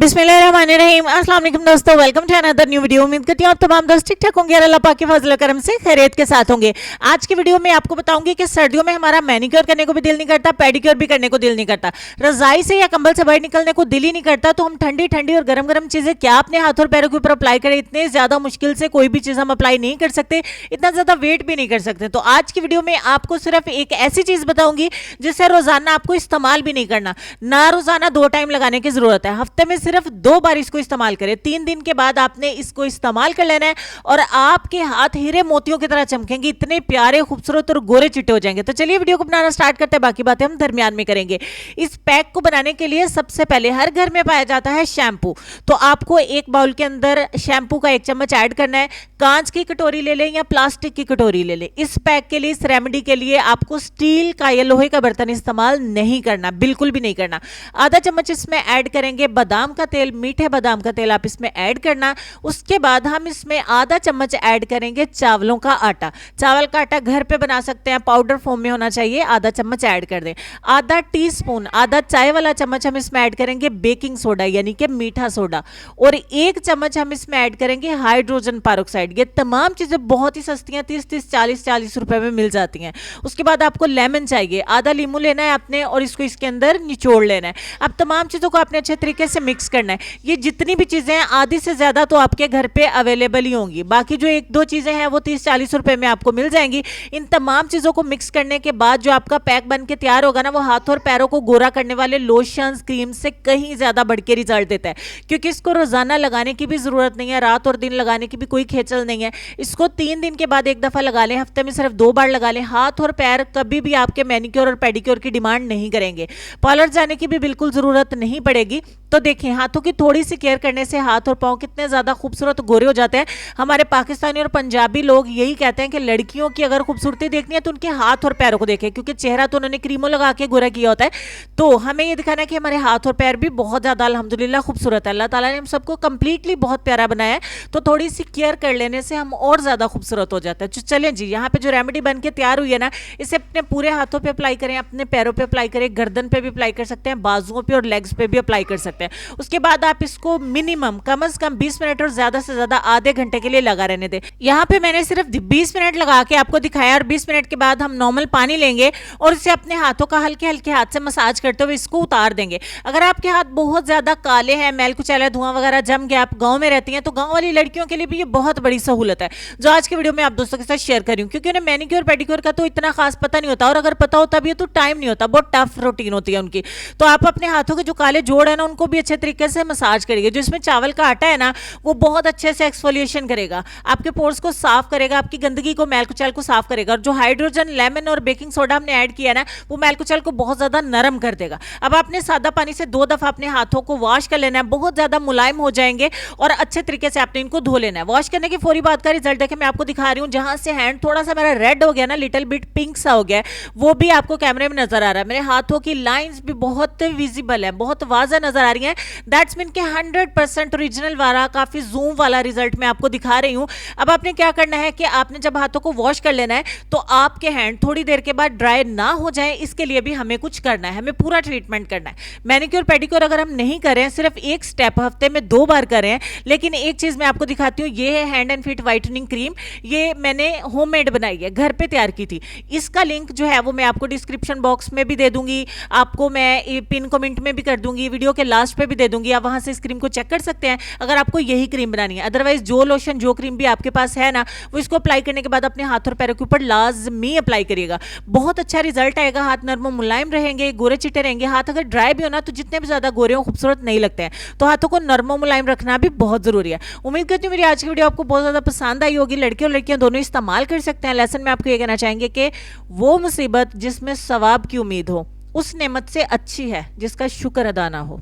बिस्मिल्लाहिर्रहमानिर्रहीम। अस्सलाम वालेकुम दोस्तों, welcome to another new video. उम्मीद करती हूँ आप तमाम दोस्त ठीक ठाक होंगे और अल्लाह पाक के फजल करम से खैरियत के साथ होंगे। आज की वीडियो में आपको बताऊंगी कि सर्दियों में हमारा मैनिक्योर करने को भी दिल नहीं करता, पेडिक्योर भी करने को दिल नहीं करता, रजाई से या कंबल से बाहर निकलने को दिल ही नहीं करता, तो हम ठंडी ठंडी और गर्म गर्म चीजें क्या अपने हाथों और पैरों के ऊपर अप्लाई करें। इतने ज्यादा मुश्किल से कोई भी चीज हम अप्लाई नहीं कर सकते, इतना ज्यादा वेट भी नहीं कर सकते। तो आज की वीडियो में आपको सिर्फ एक ऐसी चीज बताऊंगी जिससे रोजाना आपको इस्तेमाल भी नहीं करना, ना रोजाना 2 टाइम लगाने की जरूरत है, हफ्ते में सिर्फ 2 बार इसको इस्तेमाल करें। 3 दिन के बाद आपने इसको इस्तेमाल कर लेना है और आपके हाथ हीरे मोतियों की तरह चमकेंगे, इतने प्यारे खूबसूरत और गोरे चिट्टे हो जाएंगे। तो चलिए वीडियो को बनाना स्टार्ट करते हैं, बाकी बातें हम दरमियान में करेंगे। इस पैक को बनाने के लिए सबसे पहले हर घर में पाया जाता है शैम्पू। तो आपको एक बाउल के अंदर शैम्पू का 1 चम्मच ऐड करना है। कांच की कटोरी ले लें या प्लास्टिक की कटोरी ले लें। इस पैक के लिए, इस रेमेडी के लिए आपको स्टील का या लोहे का बर्तन इस्तेमाल नहीं करना, बिल्कुल भी नहीं करना। आधा चम्मच इसमें ऐड करेंगे बादाम का तेल, मीठे बादाम का तेल आप इसमें ऐड करना। उसके बाद हम इसमें आधा चम्मच ऐड करेंगे चावलों का आटा। चावल का आटा घर पे बना सकते हैं, पाउडर फॉर्म में होना चाहिए। आधा चम्मच ऐड कर दें। आधा टीस्पून, आधा चाय वाला चम्मच हम इसमें ऐड करेंगे बेकिंग सोडा यानी कि मीठा सोडा, और 1 चम्मच हम इसमें ऐड करेंगे हाइड्रोजन पेरोक्साइड। ये तमाम चीजें बहुत ही सस्ती हैं, 30-30, 40-40 रुपए में मिल जाती हैं। उसके बाद आपको लेमन चाहिए, आधा लीमू लेना है आपने और इसको इसके अंदर निचोड़ लेना है। अब तमाम चीजों को आपने अच्छे तरीके से मिक्स करना है। ये जितनी भी चीजें हैं आधी से ज्यादा तो आपके घर पे अवेलेबल ही होंगी, बाकी जो 1-2 चीजें हैं वो 30-40 रुपए में आपको मिल जाएंगी। इन तमाम चीजों को मिक्स करने के बाद जो आपका पैक बन के तैयार होगा ना, वो हाथों और पैरों को गोरा करने वाले लोशन क्रीम से कहीं ज्यादा बढ़ के रिजल्ट देता है, क्योंकि इसको रोजाना लगाने की भी जरूरत नहीं है, रात और दिन लगाने की भी कोई खेचल नहीं है। इसको 3 दिन के बाद 1 दफा लगा लें, हफ्ते में सिर्फ 2 बार लगा लें। हाथ और पैर कभी भी आपके मैनिक्योर और पेडिक्योर की डिमांड नहीं करेंगे, पार्लर जाने की भी बिल्कुल जरूरत नहीं पड़ेगी। तो देखिए, हाथों की थोड़ी सी केयर करने से हाथ और पांव कितने ज्यादा खूबसूरत गोरे हो जाते हैं। हमारे पाकिस्तानी और पंजाबी लोग यही कहते हैं कि लड़कियों की अगर खूबसूरती देखनी है तो उनके हाथ और पैरों को देखें, क्योंकि चेहरा तो उन्होंने क्रीमों लगा के गोरा किया होता है। तो हमें ये दिखाना है कि हमारे हाथ और पैर भी बहुत ज्यादा अल्हम्दुलिल्लाह खूबसूरत है। अल्लाह ताला ने हम सबको कंप्लीटली बहुत प्यारा बनाया है, तो थोड़ी सी केयर कर लेने से हम और ज्यादा खूबसूरत हो जाता है। तो चलें जी, यहाँ पे जो रेमेडी बन के तैयार हुई है ना, इसे अपने पूरे हाथों पे अप्लाई करें, अपने पैरों पे अप्लाई करें, गर्दन पे भी अप्लाई कर सकते हैं, बाजुओं पे और लेग्स पे भी अप्लाई कर सकते हैं। उसके बाद आप इसको मिनिमम कम से कम 20 मिनट और ज्यादा से ज्यादा आधे घंटे के लिए लगा रहने दें। यहाँ पे मैंने सिर्फ 20 मिनट लगा के आपको दिखाया, और 20 मिनट के बाद हम नॉर्मल पानी लेंगे और इसे अपने हाथों का हल्के हल्के हाथ से मसाज करते हुए इसको उतार देंगे। अगर आपके हाथ बहुत ज्यादा काले हैं, मैल कुचैला, धुआं वगैरह जम गया, आप गांव में रहती हैं, तो गांव वाली लड़कियों के लिए भी ये बहुत बड़ी सहूलत है, जो आज की वीडियो में आप दोस्तों के साथ शेयर करी हूं, क्योंकि उन्हें मैनिक्योर पेडिक्योर का तो इतना खास पता नहीं होता, और अगर पता होता भी है तो टाइम नहीं होता, बहुत टफ रूटीन होती है उनकी। तो आप अपने हाथों के जो काले जोड़ है ना, उनको भी अच्छे तरीके से मसाज करिए। जो इसमें चावल का आटा है ना, वो बहुत अच्छे से एक्सफोलिएशन करेगा, आपके पोर्स को साफ करेगा, आपकी गंदगी को, मैल कुचैल को साफ करेगा। और जो हाइड्रोजन, लेमन और बेकिंग सोडा हमने ऐड किया ना, वो मैल कुचैल को बहुत ज्यादा नरम कर देगा। अब आपने सादा पानी से 2 दफा अपने हाथों को वॉश कर लेना है, बहुत ज्यादा मुलायम हो जाएंगे और अच्छे तरीके से आपने इनको धो लेना है। वॉश करने की फौरी बात का रिजल्ट देखें, मैं आपको दिखा रही हूं, जहां से हैंड थोड़ा सा मेरा रेड हो गया ना, लिटिल बिट पिंक सा हो गया, वो भी आपको कैमरे में नजर आ रहा है। मेरे हाथों की लाइंस भी बहुत विजिबल है, बहुत वाज़ा नजर आ रही है। दैट्स मीन के 100% ओरिजिनल वाला, काफी जूम वाला रिजल्ट मैं आपको दिखा रही हूं। अब आपने क्या करना है कि आपने जब हाथों को वॉश कर लेना है, तो आपके हैंड थोड़ी देर के बाद ड्राई ना हो जाए, इसके लिए भी हमें कुछ करना है, हमें पूरा ट्रीटमेंट करना है। मैनिक्योर पेडिक्योर अगर हम नहीं करें, सिर्फ एक स्टेप हफ्ते में 2 बार करें, लेकिन एक चीज मैं आपको दिखाती हूँ, ये है hand and feet whitening cream. ये मैंने होममेड बनाई है, घर पे तैयार की थी। इसका लिंक जो है वो मैं आपको डिस्क्रिप्शन बॉक्स में भी दे दूंगी, आपको मैं पिन कमेंट में भी कर दूंगी, वीडियो के लास्ट पे भी दे दूंगी, आप वहां से इस क्रीम को चेक कर सकते हैं अगर आपको यही क्रीम बनानी है। अदरवाइज जो लोशन, जो क्रीम भी आपके पास है ना, वो इसको अप्लाई करने के बाद अपने हाथ और पैरों के ऊपर लाजमी अप्लाई करिएगा, बहुत अच्छा रिजल्ट आएगा। हाथ नरम मुलायम रहेंगे, गोरे चिट्टे रहेंगे। हाथ अगर ड्राई भी हो ना, तो जितने भी ज्यादा गोरे हो खूबसूरत नहीं लगते हैं, तो हाथों को नरम मुलायम रखना भी बहुत जरूरी है। उम्मीद करती हूँ मेरी आज की वीडियो आपको बहुत ज्यादा पसंद आई होगी। लड़के और लड़कियां दोनों इस्तेमाल कर सकते हैं। लेसन में आपको ये कहना चाहेंगे कि वो मुसीबत जिसमें सवाब की उम्मीद हो, उस नेमत से अच्छी है जिसका शुक्र अदा ना हो।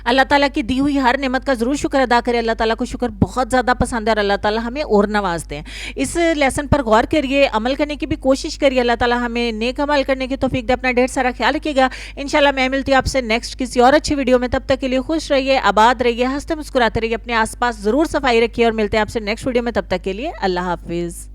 अल्लाह ताला की दी हुई हर नेमत का जरूर शुक्र अदा करें। अल्लाह ताला को शुक्र बहुत ज़्यादा पसंद है और अल्लाह ताला हमें और नवाजते हैं। इस लेसन पर गौर करिए, अमल करने की भी कोशिश करिए। अल्लाह ताला हमें नेक अमल करने की तौफीक दे। अपना ढेर सारा ख्याल रखिएगा। इंशाल्लाह मैं मिलती हूँ आपसे नेक्स्ट किसी और अच्छी वीडियो में। तब तक के लिए खुश रहिए, आबाद रहिए, हंसते मुस्कुराते रहिए, अपने आसपास जरूर सफाई रखिए और मिलते हैं आपसे नेक्स्ट वीडियो में। तब तक के लिए अल्लाह हाफिज़।